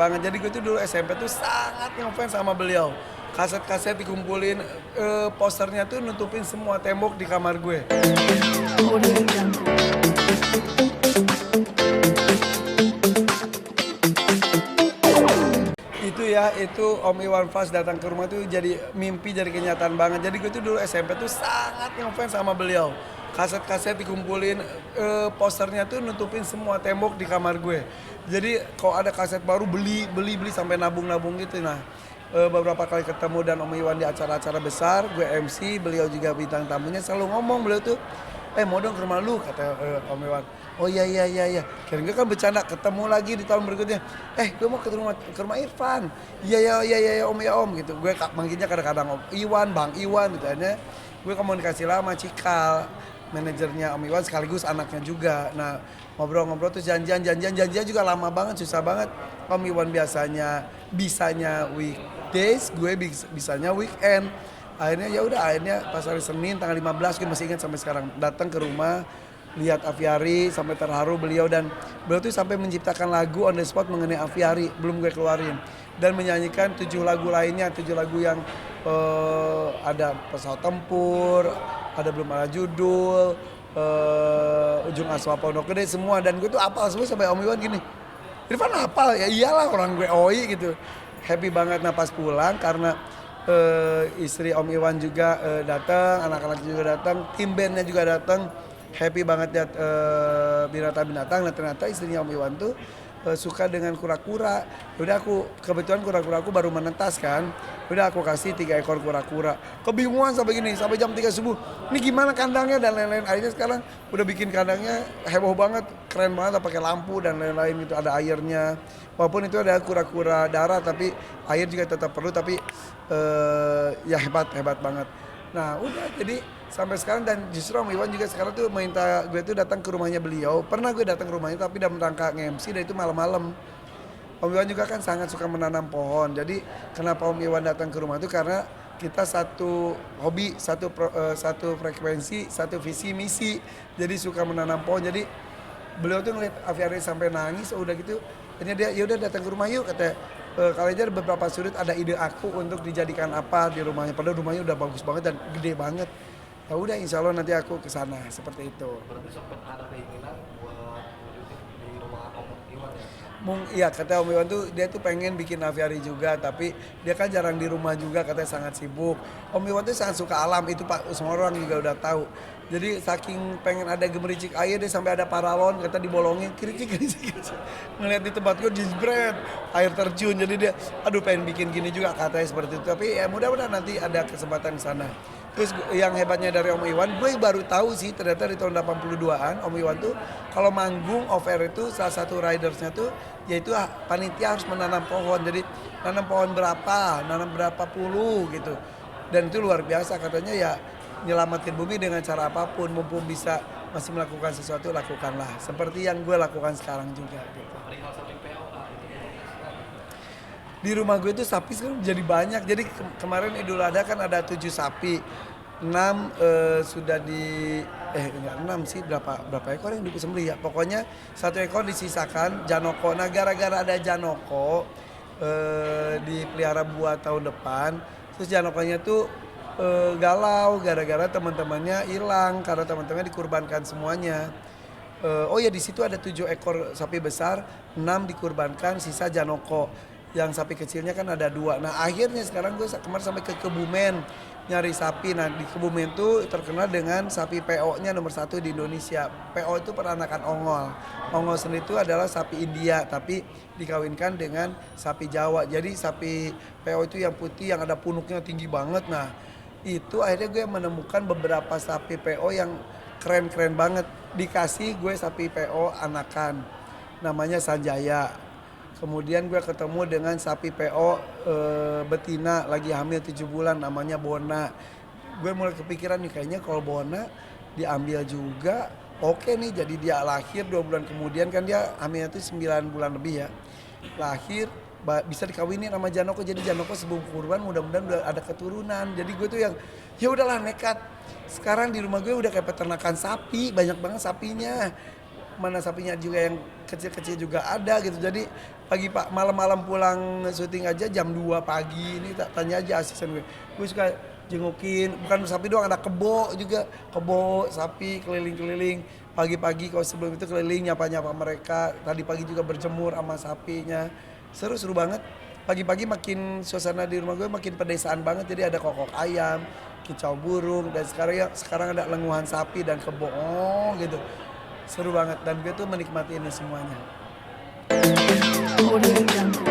banget. Jadi gue tuh dulu SMP tuh sangat ngefans sama beliau. Kaset-kaset dikumpulin, posternya tuh nutupin semua tembok di kamar gue. Audio Jungle. Itu ya, itu Om Iwan Fals datang ke rumah tuh jadi mimpi, jadi kenyataan banget. Jadi gue tuh dulu SMP tuh sangat ngefans sama beliau. Kaset-kaset dikumpulin, posternya tuh nutupin semua tembok di kamar gue. Jadi kalau ada kaset baru beli sampai nabung gitu. Nah, beberapa kali ketemu dan Om Iwan di acara-acara besar, gue MC, beliau juga bintang tamunya, selalu ngomong beliau tuh, mau dong ke rumah lu, kata Om Iwan. Oh iya. Kira gue kan bercanda, ketemu lagi di tahun berikutnya. Gue mau ke rumah Irfan. Iya Om gitu. Gue manggilnya kadang-kadang Om Iwan, Bang Iwan gitu. Akhirnya gue komunikasi lama Cikal, manajernya Om Iwan sekaligus anaknya juga. Nah, ngobrol-ngobrol terus janjian juga lama banget, susah banget. Om Iwan bisanya weekdays, gue bisanya weekend. Akhirnya pas hari Senin tanggal 15, gue masih ingat sampai sekarang, datang ke rumah, lihat Aviari, sampai terharu beliau tuh sampai menciptakan lagu on the spot mengenai Aviari, belum gue keluarin, dan menyanyikan 7 lagu lainnya, 7 lagu yang ada pesawat tempur, ada belum ada judul, ujung aswa pondok gede semua, dan gue tuh apal semua sampai Om Iwan gini, Irfan hafal ya, iyalah orang gue OI gitu, happy banget. Nah pas pulang karena istri Om Iwan juga datang, anak-anak juga datang, tim bandnya juga datang, happy banget lihat binatang. Nah ternyata istrinya Om Iwan tuh suka dengan kura-kura. Udah kebetulan kura-kura aku baru menetas kan, udah aku kasih 3 ekor kura-kura. Kebingungan sampai gini, sampai jam 3 subuh. Ini gimana kandangnya dan lain-lain. Akhirnya sekarang udah bikin kandangnya heboh banget, keren banget, pakai lampu dan lain-lain gitu, ada airnya. Walaupun itu ada kura-kura darat tapi air juga tetap perlu, tapi ya hebat banget. Nah udah jadi sampai sekarang, dan justru Om Iwan juga sekarang tuh minta gue tuh datang ke rumahnya beliau. Pernah gue datang ke rumahnya tapi dalam rangka nge-MC, dan itu malam-malam. Om Iwan juga kan sangat suka menanam pohon. Jadi kenapa Om Iwan datang ke rumah itu karena kita satu hobi, satu frekuensi, satu visi misi. Jadi suka menanam pohon. Jadi beliau tuh ngeliat Aviari sampai nangis, udah gitu. Akhirnya dia yaudah datang ke rumah yuk, kata. Kali aja ada beberapa sudut, ada ide aku untuk dijadikan apa di rumahnya. Padahal rumahnya udah bagus banget dan gede banget. Ya udah, insya Allah nanti aku kesana seperti itu. Berarti sempat ada keinginan buat wujudin di rumah Om Iwan ya? Iya, kata Om Iwan tuh dia tuh pengen bikin aviari juga, tapi dia kan jarang di rumah juga, katanya sangat sibuk. Om Iwan tuh sangat suka alam, itu Pak, semua orang juga udah tahu. Jadi saking pengen ada gemericik air, dia sampai ada paralon, kata dibolongin, kiricik. Ngeliat di tempat gue jizbret, air terjun, jadi dia aduh pengen bikin gini juga, katanya seperti itu. Tapi ya mudah-mudahan nanti ada kesempatan di sana. Terus yang hebatnya dari Om Iwan, gue baru tahu sih ternyata di tahun 82-an Om Iwan tuh kalau manggung off air itu salah satu ridersnya tuh yaitu panitia harus menanam pohon. Jadi nanam pohon nanam berapa puluh gitu. Dan itu luar biasa, katanya ya nyelamatin bumi dengan cara apapun, mumpung bisa masih melakukan sesuatu, lakukanlah. Seperti yang gue lakukan sekarang juga gitu. Perihal samping POA Di rumah gue tuh sapi sekarang jadi banyak. Jadi kemarin Idul Adha kan ada 7 sapi. 6 sudah enggak 6 sih, berapa ekor yang disembelih ya. Pokoknya 1 ekor disisakan Janoko. Nah gara-gara ada Janoko dipelihara buat tahun depan. Terus Janokonya tuh galau gara-gara teman-temannya hilang karena teman-temannya dikurbankan semuanya. Oh ya, di situ ada 7 ekor sapi besar, 6 dikurbankan, sisa Janoko. Yang sapi kecilnya kan ada 2. Nah akhirnya sekarang gue kemarin sampai ke Kebumen nyari sapi. Nah di Kebumen tuh terkenal dengan sapi PO-nya nomor 1 di Indonesia. PO itu peranakan ongol. Ongol sendiri itu adalah sapi India tapi dikawinkan dengan sapi Jawa. Jadi sapi PO itu yang putih, yang ada punuknya tinggi banget. Nah itu akhirnya gue menemukan beberapa sapi PO yang keren-keren banget. Dikasih gue sapi PO anakan, namanya Sanjaya. Kemudian gue ketemu dengan sapi PO betina lagi hamil 7 bulan, namanya Bona. Gue mulai kepikiran nih, kayaknya kalau Bona diambil juga oke nih. Jadi dia lahir 2 bulan kemudian, kan dia hamilnya tuh 9 bulan lebih ya. Lahir bisa dikawinin sama Janoko, jadi Janoko sebelum kurban mudah-mudahan udah ada keturunan. Jadi gue tuh yang ya udahlah nekat. Sekarang di rumah gue udah kayak peternakan sapi, banyak banget sapinya. mana sapinya juga yang kecil-kecil juga ada gitu. Jadi malam-malam pulang syuting aja jam 2 pagi ini tak tanya aja asisten gue suka jengukin, bukan sapi doang, ada kebo juga, kebo sapi keliling-keliling pagi-pagi. Kalau sebelum itu keliling nyapa-nyapa mereka, tadi pagi juga berjemur sama sapinya, seru banget. Pagi-pagi makin suasana di rumah gue makin pedesaan banget, jadi ada kokok ayam, kicau burung, dan sekarang ada lenguhan sapi dan kebo gitu. Seru banget dan gue tuh menikmati ini semuanya. Audio Jungle.